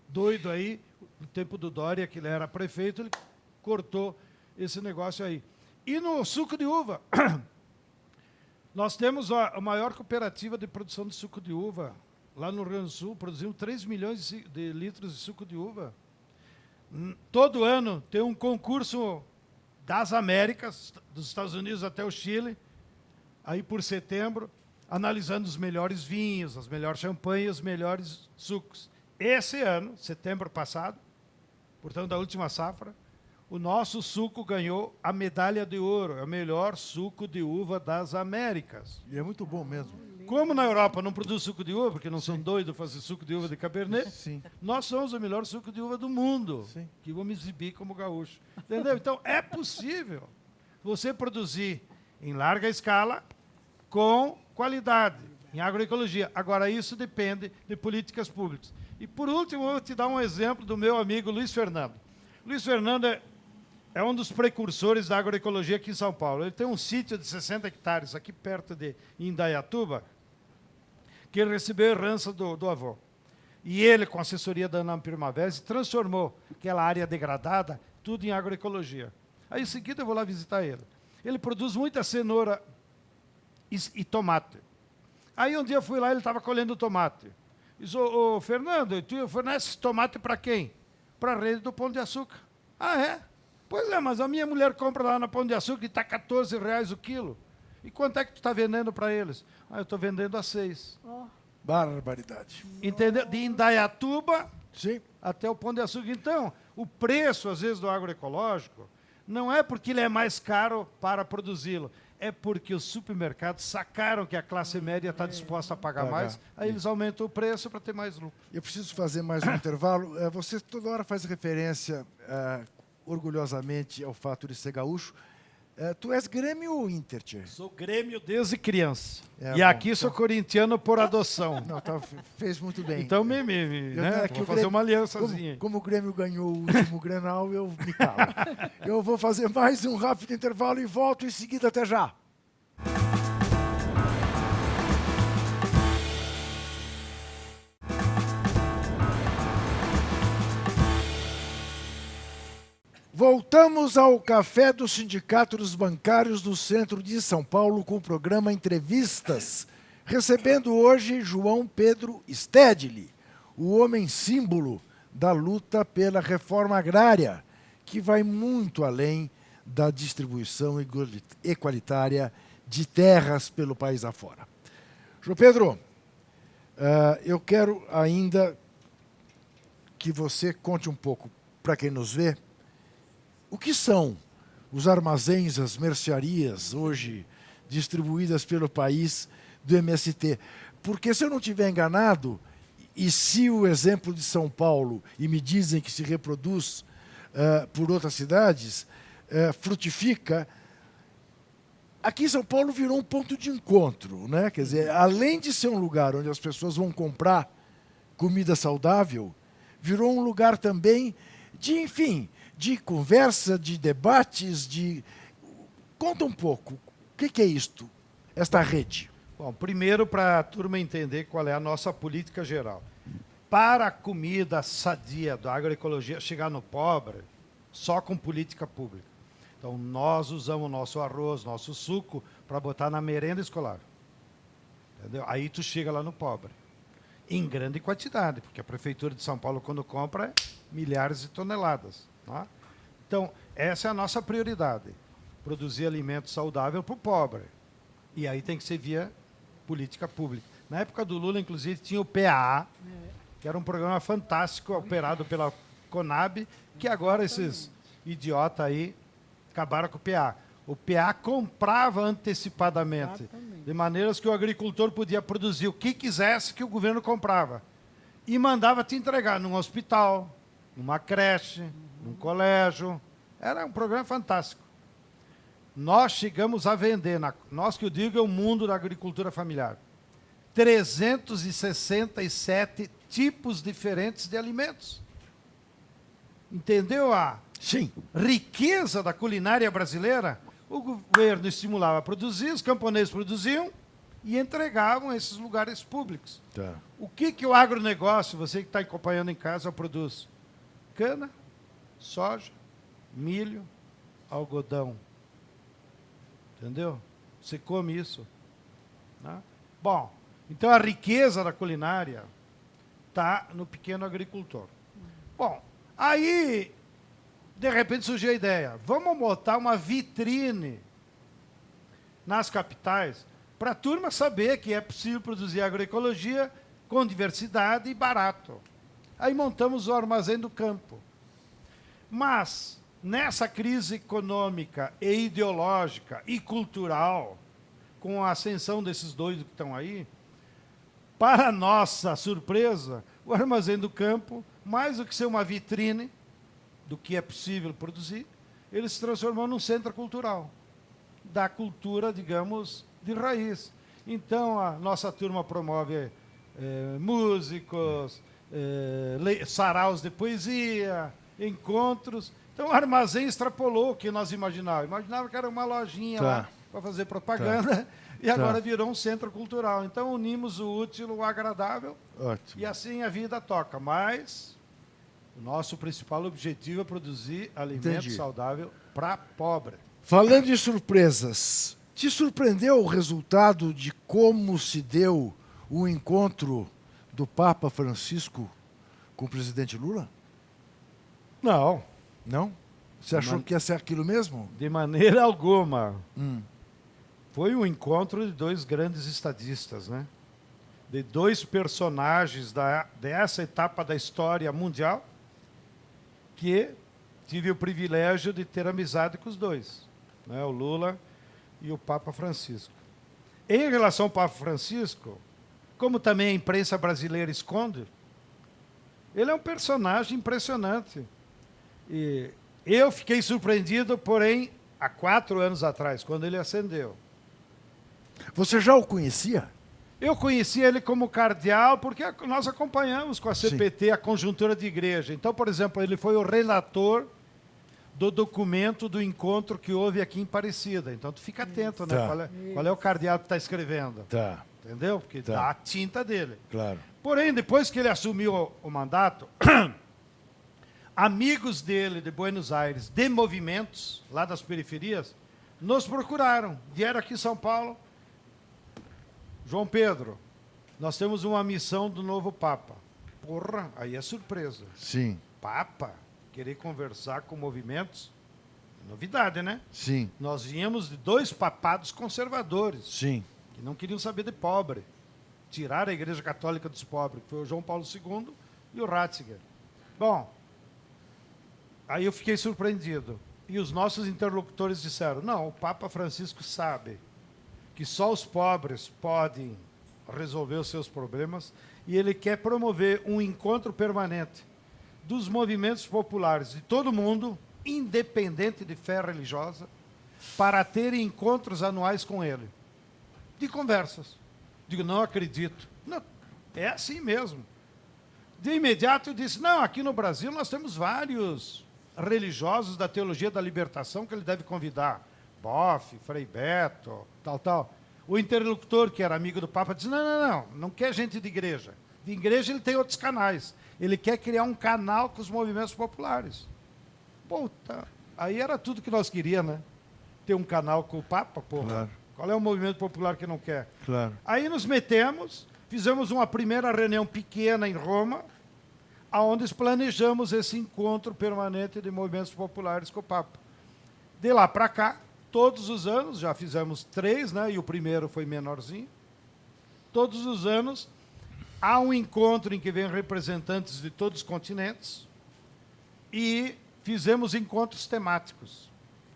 doido aí, no tempo do Dória, que ele era prefeito, ele cortou esse negócio aí. E no suco de uva, nós temos a maior cooperativa de produção de suco de uva. Lá no Rio Grande do Sul, produzimos 3 milhões de litros de suco de uva. Todo ano tem um concurso das Américas, dos Estados Unidos até o Chile, aí por setembro, analisando os melhores vinhos, as melhores champanhes, os melhores sucos. Esse ano, setembro passado, portanto da última safra, o nosso suco ganhou a medalha de ouro, é o melhor suco de uva das Américas. E é muito bom mesmo. Como na Europa não produz suco de uva, porque não são doidos fazer suco de uva de Cabernet, Sim. nós somos o melhor suco de uva do mundo, Sim. que vamos exibir como gaúcho. Entendeu? Então, é possível você produzir em larga escala com qualidade, em agroecologia. Agora, isso depende de políticas públicas. E, por último, eu vou te dar um exemplo do meu amigo Luiz Fernando. Luiz Fernando é um dos precursores da agroecologia aqui em São Paulo. Ele tem um sítio de 60 hectares aqui perto de Indaiatuba, que ele recebeu a herança do avô. E ele, com a assessoria da Ana Primavera, transformou aquela área degradada tudo em agroecologia. Aí, em seguida, eu vou lá visitar ele. Ele produz muita cenoura e tomate. Aí, um dia eu fui lá e ele estava colhendo tomate. Disse, ô Fernando, tu fornece tomate para quem? Para a rede do Pão de Açúcar. Ah, é? Pois é, mas a minha mulher compra lá na Pão de Açúcar e está R$14 o quilo. E quanto é que tu está vendendo para eles? Eu estou vendendo a 6. Barbaridade. Entendeu? De Indaiatuba Sim. até o Pão de Açúcar. Então, o preço, às vezes, do agroecológico não é porque ele é mais caro para produzi-lo, é porque os supermercados sacaram que a classe média está disposta a pagar mais, aí eles aumentam o preço para ter mais lucro. Eu preciso fazer mais um intervalo. Você toda hora faz referência, orgulhosamente, ao fato de ser gaúcho. Tu és Grêmio ou Inter, Tchê? Sou Grêmio desde criança. E Bom, aqui sou corintiano por adoção. Não, fez muito bem. Então, né, vou fazer uma aliançazinha. Como o Grêmio ganhou o último Grenal, eu me calo. Eu vou fazer mais um rápido intervalo e volto em seguida. Até já. Voltamos ao Café do Sindicato dos Bancários do Centro de São Paulo com o programa Entrevistas, recebendo hoje João Pedro Stedley, o homem símbolo da luta pela reforma agrária, que vai muito além da distribuição equalitária de terras pelo país afora. João Pedro, eu quero ainda que você conte um pouco para quem nos vê o que são os armazéns, as mercearias, hoje distribuídas pelo país do MST. Porque, se eu não estiver enganado, e se o exemplo de São Paulo, e me dizem que se reproduz por outras cidades, frutifica, aqui em São Paulo virou um ponto de encontro, né? Quer dizer, além de ser um lugar onde as pessoas vão comprar comida saudável, virou um lugar também de, enfim, de conversa, de debates, de... Conta um pouco, o que é isto? esta rede? Bom, primeiro, para a turma entender qual é a nossa política geral. Para a comida sadia da agroecologia chegar no pobre, só com política pública. Então, nós usamos nosso arroz, nosso suco, para botar na merenda escolar. Entendeu? Aí tu chega lá no pobre. Em grande quantidade, porque a Prefeitura de São Paulo, quando compra, é milhares de toneladas. Tá? Então, essa é a nossa prioridade. Produzir alimento saudável para o pobre. E aí tem que ser via política pública. Na época do Lula, inclusive, tinha o PAA, que era um programa fantástico, operado pela Conab, que agora esses idiotas aí acabaram com o PA. O PA comprava antecipadamente, de maneiras que o agricultor podia produzir o que quisesse que o governo comprava. E mandava te entregar num hospital, numa creche, num colégio. Era um programa fantástico. Nós chegamos a vender, nós que eu digo é o mundo da agricultura familiar, 367 tipos diferentes de alimentos. Entendeu a Sim. riqueza da culinária brasileira? O governo estimulava a produzir, os camponeses produziam e entregavam a esses lugares públicos. Tá. O que o agronegócio, você que está acompanhando em casa, produz? Cana, soja, milho, algodão. Entendeu? Você come isso. Né? Bom, então a riqueza da culinária está no pequeno agricultor. Bom, aí, de repente surgiu a ideia, vamos botar uma vitrine nas capitais para a turma saber que é possível produzir agroecologia com diversidade e barato. Aí montamos o Armazém do Campo. Mas, nessa crise econômica e ideológica e cultural, com a ascensão desses dois que estão aí, para nossa surpresa, o Armazém do Campo, mais do que ser uma vitrine do que é possível produzir, ele se transformou num centro cultural, da cultura, digamos, de raiz. Então, a nossa turma promove músicos, saraus de poesia, encontros. Então, o Armazém extrapolou o que nós imaginávamos. Imaginava que era uma lojinha lá para fazer propaganda, e agora virou um centro cultural. Então, unimos o útil, o agradável, Ótimo. e assim a vida toca. Mas o nosso principal objetivo é produzir alimento saudável para pobre. Falando em surpresas, te surpreendeu o resultado de como se deu o encontro do Papa Francisco com o presidente Lula? Não. Não? Você achou que ia ser aquilo mesmo? De maneira alguma. Foi um encontro de dois grandes estadistas, né? De dois personagens dessa etapa da história mundial, que tive o privilégio de ter amizade com os dois, né? O Lula e o Papa Francisco. Em relação ao Papa Francisco, como também a imprensa brasileira esconde, ele é um personagem impressionante. E eu fiquei surpreendido, porém, há 4 anos atrás, quando ele ascendeu. Você já o conhecia? Eu conheci ele como cardeal porque nós acompanhamos com a CPT a conjuntura de igreja. Então, por exemplo, ele foi o relator do documento do encontro que houve aqui em Aparecida. Então, tu fica atento, né? Qual é o cardeal que está escrevendo. Tá. Entendeu? Porque dá a tinta dele. Claro. Porém, depois que ele assumiu o mandato, amigos dele de Buenos Aires, de movimentos lá das periferias, nos procuraram. Vieram aqui em São Paulo. João Pedro, nós temos uma missão do novo Papa. Porra, aí é surpresa. Sim. Papa? Querer conversar com movimentos? Novidade, né? Sim. Nós viemos de 2 papados conservadores. Sim. Que não queriam saber de pobre. Tiraram a Igreja Católica dos pobres, que foi o João Paulo II e o Ratzinger. Bom, aí eu fiquei surpreendido. E os nossos interlocutores disseram, não, o Papa Francisco sabe que só os pobres podem resolver os seus problemas e ele quer promover um encontro permanente dos movimentos populares de todo mundo, independente de fé religiosa, para ter encontros anuais com ele. De conversas. Digo, não acredito. Não, é assim mesmo. De imediato eu disse, não, aqui no Brasil nós temos vários religiosos da teologia da libertação que ele deve convidar. Boff, Frei Beto, tal. O interlocutor, que era amigo do Papa, disse, não quer gente de igreja. De igreja ele tem outros canais. Ele quer criar um canal com os movimentos populares. Puta, aí era tudo que nós queríamos, né? Ter um canal com o Papa, porra. Claro. Qual é o movimento popular que não quer? Claro. Aí nos metemos, fizemos uma primeira reunião pequena em Roma, onde planejamos esse encontro permanente de movimentos populares com o Papa. De lá para cá, todos os anos, já fizemos 3, né, e o primeiro foi menorzinho, todos os anos há um encontro em que vêm representantes de todos os continentes e fizemos encontros temáticos.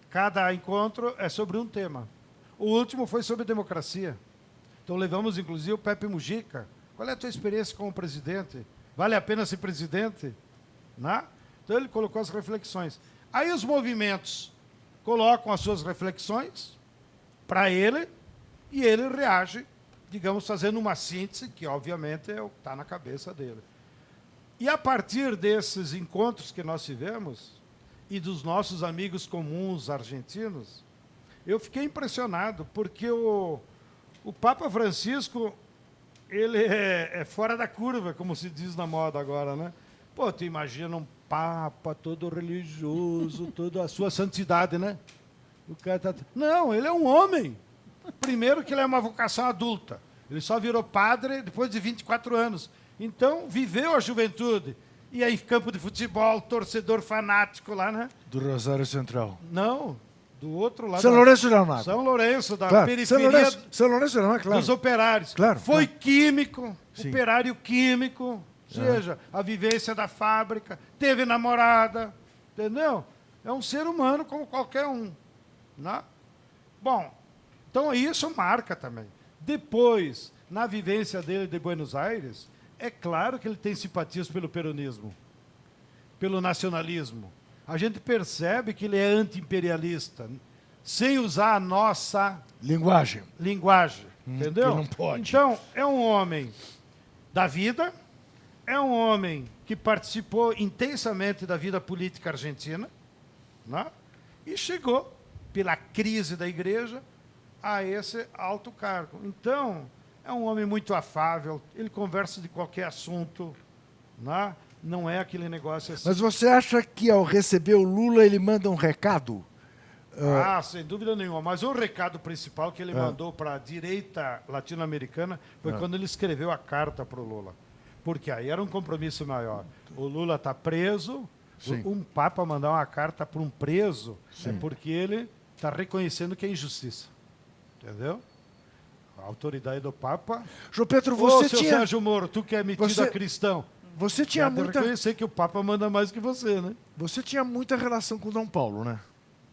Cada encontro é sobre um tema. O último foi sobre democracia. Então levamos, inclusive, o Pepe Mujica. Qual é a tua experiência como presidente? Vale a pena ser presidente? Né? Então ele colocou as reflexões. Aí os movimentos colocam as suas reflexões para ele e ele reage, digamos, fazendo uma síntese que, obviamente, é o que está na cabeça dele. E a partir desses encontros que nós tivemos e dos nossos amigos comuns argentinos, eu fiquei impressionado, porque o Papa Francisco, ele é fora da curva, como se diz na moda agora, né? Pô, tu imagina um Papa todo religioso, toda a sua santidade, né? O cara tá... Não, ele é um homem. Primeiro que ele é uma vocação adulta. Ele só virou padre depois de 24 anos. Então, viveu a juventude. E aí, campo de futebol, torcedor fanático lá, né? Do Rosário Central. Não, do outro lado. São Lourenço de Almagro. São Lourenço, da Claro. periferia São Lourenço de Almagro, claro. dos operários. Claro, Foi claro. químico, Sim. operário químico, ou seja, a vivência da fábrica, teve namorada, entendeu? É um ser humano como qualquer um. Né? Bom, então isso marca também. Depois, na vivência dele de Buenos Aires, é claro que ele tem simpatias pelo peronismo, pelo nacionalismo. A gente percebe que ele é anti-imperialista, sem usar a nossa Linguagem. entendeu? que não pode. Então, é um homem da vida, é um homem que participou intensamente da vida política argentina, né? E chegou, pela crise da igreja, a esse alto cargo. Então, é um homem muito afável, ele conversa de qualquer assunto, né? Não é aquele negócio assim. Mas você acha que ao receber o Lula ele manda um recado? Sem dúvida nenhuma. Mas o recado principal que ele mandou para a direita latino-americana foi quando ele escreveu a carta para o Lula. Porque aí era um compromisso maior. O Lula está preso, Sim. um papa mandar uma carta para um preso é porque ele está reconhecendo que é injustiça. Entendeu? A autoridade do papa... João Pedro, Ô, você seu tinha... Sérgio Moro, tu que é metido Você- a cristão, Você tinha deve muita... reconhecer que o papa manda mais que você, né? Você tinha muita relação com Dom Paulo, né?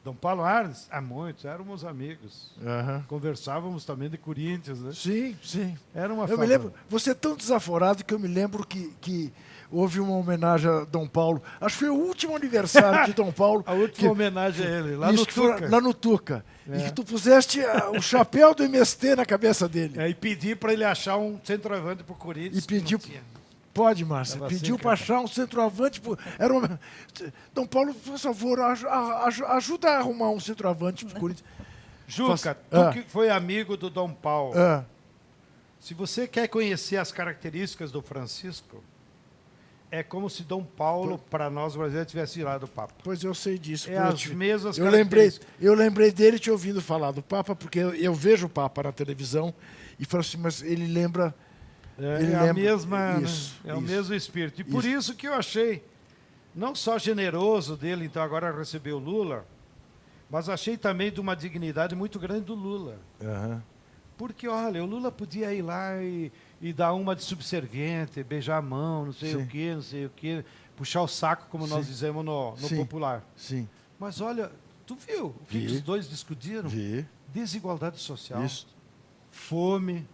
Dom Paulo Arnes? Há muitos, éramos amigos. Aham. Conversávamos também de Corinthians, né? Sim, sim. Era uma Eu me lembro, você é tão desaforado que eu me lembro que houve uma homenagem a Dom Paulo. Acho que foi o último aniversário de Dom Paulo. A última homenagem a ele, lá Isso, no que foi Tuca. lá no Tuca. E que tu puseste o chapéu do MST na cabeça dele. E pedi para ele achar um centroavante para o Corinthians. E pediu... que não tinha. Pode, Márcia. Tava Pediu sem para achar um centroavante. Era uma... Dom Paulo, por favor, ajuda a arrumar um centroavante para o Corinthians. Juca, tu Ah. que foi amigo do Dom Paulo, Ah, se você quer conhecer as características do Francisco, é como se Dom Paulo, para nós brasileiros, tivesse tirado o Papa. pois eu sei disso. É porque as mesmas eu lembrei, características. eu lembrei dele te ouvindo falar do Papa, porque eu vejo o Papa na televisão e falo assim, mas ele lembra... Ele É a lembra- mesma, né? Isso, é o isso. mesmo espírito. E por isso que eu achei, não só generoso dele, então agora receber o Lula, mas achei também de uma dignidade muito grande do Lula. Aham. Porque, olha, o Lula podia ir lá e dar uma de subserviente, beijar a mão, não sei o quê, puxar o saco, como nós Sim. dizemos no Sim. popular. Sim. Mas olha, tu viu o que, Vi. que os dois discutiram? Vi. Desigualdade social, Isso. fome,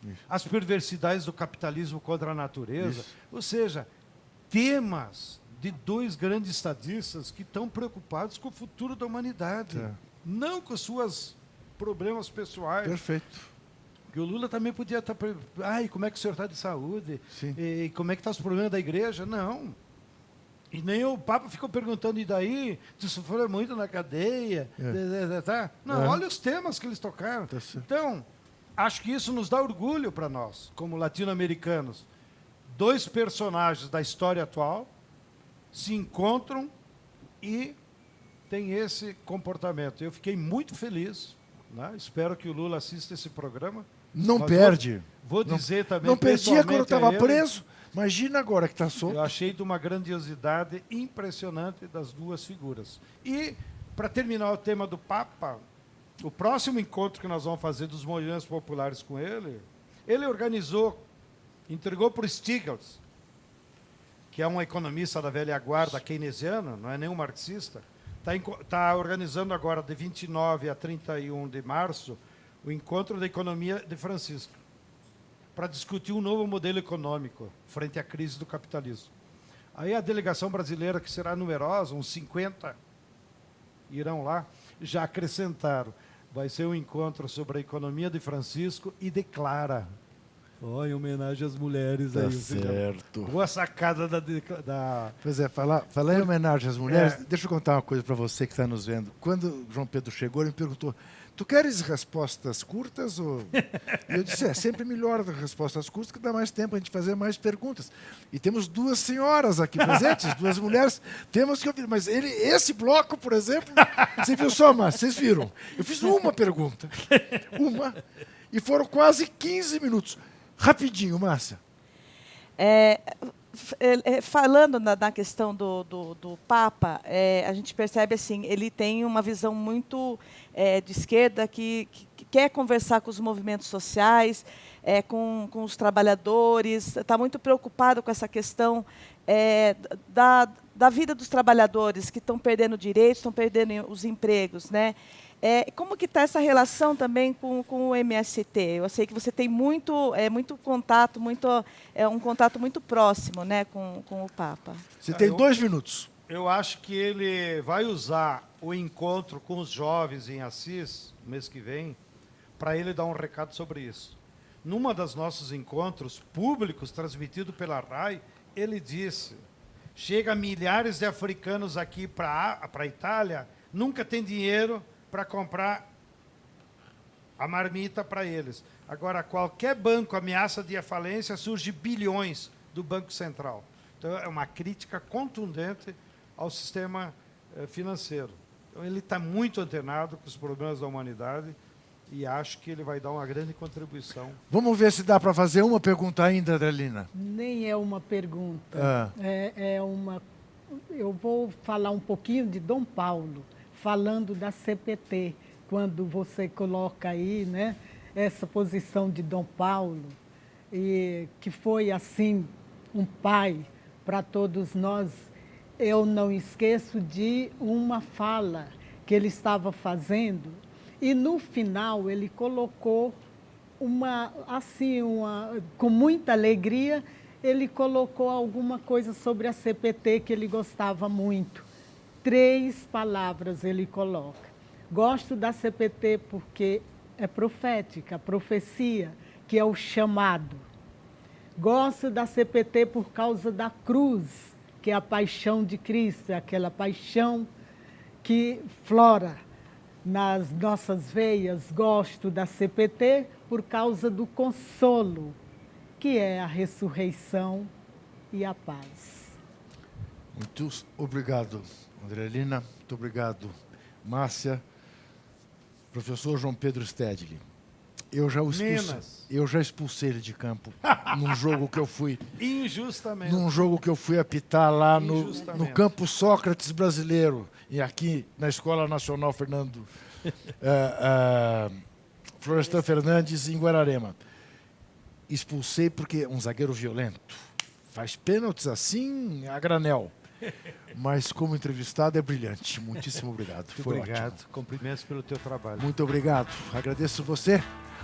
Isso. as perversidades do capitalismo contra a natureza. Isso. Ou seja, temas de dois grandes estadistas que estão preocupados com o futuro da humanidade, Tá. não com os seus problemas pessoais. Perfeito. Porque o Lula também podia estar... Ai, como é que o senhor está de saúde? Sim. E como é que estão os problemas da igreja? Não. E nem o Papa ficou perguntando, e daí? Tu sofreu muito na cadeia? É. Tá? Não, É. olha os temas que eles tocaram. Tá certo. Então, acho que isso nos dá orgulho para nós, como latino-americanos. 2 personagens da história atual se encontram e têm esse comportamento. Eu fiquei muito feliz, né? Espero que o Lula assista esse programa. Não Mas perde. Vou dizer também, Não perdia quando pessoalmente a estava ele, preso. Imagina agora que está solto. eu achei de uma grandiosidade impressionante das 2 figuras. E, para terminar o tema do Papa, o próximo encontro que nós vamos fazer dos movimentos populares com ele organizou, entregou para o Stiglitz, que é um economista da velha guarda keynesiana, não é nenhum marxista, está organizando agora, de 29 a 31 de março, o encontro da economia de Francisco, para discutir um novo modelo econômico frente à crise do capitalismo. Aí a delegação brasileira, que será numerosa, uns 50 irão lá, já acrescentaram. Vai ser um encontro sobre a economia de Francisco e de Clara. Em homenagem às mulheres. Tá aí. certo. Boa sacada da... Pois é, falar em homenagem às mulheres, deixa eu contar uma coisa para você que está nos vendo. Quando João Pedro chegou, ele me perguntou, tu queres respostas curtas? Ou... E eu disse, sempre melhor as respostas curtas, que dá mais tempo a gente fazer mais perguntas. E temos 2 senhoras aqui presentes, 2 mulheres, temos que ouvir. Mas esse bloco, por exemplo, você viu só, Márcia, vocês viram? Eu fiz uma pergunta, e foram quase 15 minutos. Rapidinho, Márcia. Falando na questão do Papa, a gente percebe assim, ele tem uma visão muito de esquerda que quer conversar com os movimentos sociais, com os trabalhadores, está muito preocupado com essa questão da vida dos trabalhadores que estão perdendo direitos, estão perdendo os empregos, né? Como que está essa relação também com o MST? Eu sei que você tem muito contato, um contato muito próximo, né, com o Papa. Você tem 2 minutos. Eu acho que ele vai usar o encontro com os jovens em Assis, no mês que vem, para ele dar um recado sobre isso. Numa dos nossos encontros públicos, transmitido pela RAI, ele disse, chega milhares de africanos aqui para a Itália, nunca tem dinheiro para comprar a marmita para eles. Agora, qualquer banco ameaça de falência, surge bilhões do Banco Central. Então, é uma crítica contundente ao sistema financeiro. Então, ele está muito antenado com os problemas da humanidade e acho que ele vai dar uma grande contribuição. Vamos ver se dá para fazer uma pergunta ainda, Adelina. Nem é uma pergunta. Eu vou falar um pouquinho de Dom Paulo, falando da CPT, quando você coloca aí, né, essa posição de Dom Paulo, e que foi, assim, um pai para todos nós. Eu não esqueço de uma fala que ele estava fazendo, e no final ele colocou com muita alegria, ele colocou alguma coisa sobre a CPT que ele gostava muito. 3 palavras ele coloca. Gosto da CPT porque é profética, profecia, que é o chamado. Gosto da CPT por causa da cruz, que é a paixão de Cristo, é aquela paixão que flora nas nossas veias. Gosto da CPT por causa do consolo, que é a ressurreição e a paz. Muito obrigado, Andrelina. Muito obrigado, Márcia. Professor João Pedro Stedley. Eu já expulsei ele de campo num jogo que eu fui. Injustamente. Num jogo que eu fui apitar lá no Campo Sócrates brasileiro, e aqui na Escola Nacional Fernando Florestan Fernandes, em Guararema. Expulsei porque um zagueiro violento faz pênaltis assim a granel. Mas como entrevistado é brilhante. Muitíssimo obrigado. Foi obrigado. Ótimo. Cumprimentos pelo teu trabalho. Muito obrigado. Agradeço você.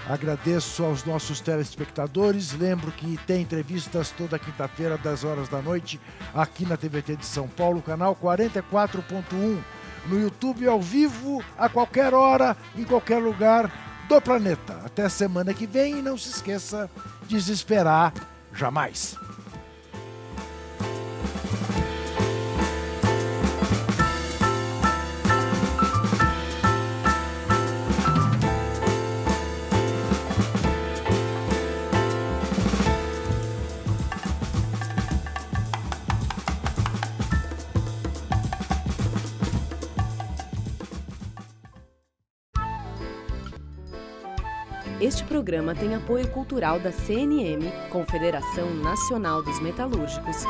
Agradeço aos nossos telespectadores. Lembro que tem entrevistas toda quinta-feira, 10 horas da noite, aqui na TVT de São Paulo, canal 44.1. No YouTube, ao vivo, a qualquer hora, em qualquer lugar do planeta. Até semana que vem e não se esqueça de desesperar jamais. Este programa tem apoio cultural da CNM, Confederação Nacional dos Metalúrgicos,